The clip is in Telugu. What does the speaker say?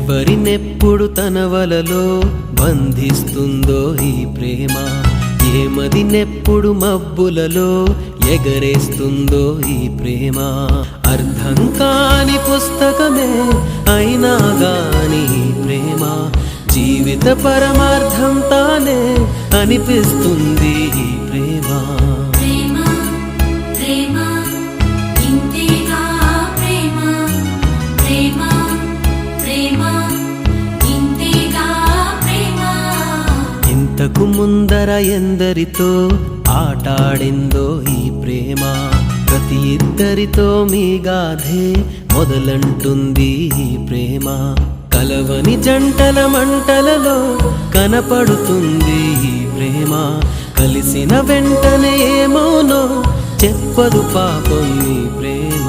ఎవరినెప్పుడు తన వలలో బంధిస్తుందో ఈ ప్రేమ, ఏమదినెప్పుడు మబ్బులలో ఎగరేస్తుందో ఈ ప్రేమ. అర్థం కాని పుస్తకమే అయినా గాని ఈ ప్రేమ జీవిత పరమార్థం తానే అనిపిస్తుంది ఈ ప్రేమ. ఇంతకు ముందర ఎందరితో ఆటాడిందో ఈ ప్రేమ, ప్రతి ఇద్దరితో మీ గాథే మొదలంటుంది ఈ ప్రేమ. కలవని జంటల మంటలలో కనపడుతుంది ఈ ప్రేమ, కలిసిన వెంటనే ఏమోనో చెప్పదు పాపం ఈ ప్రేమ.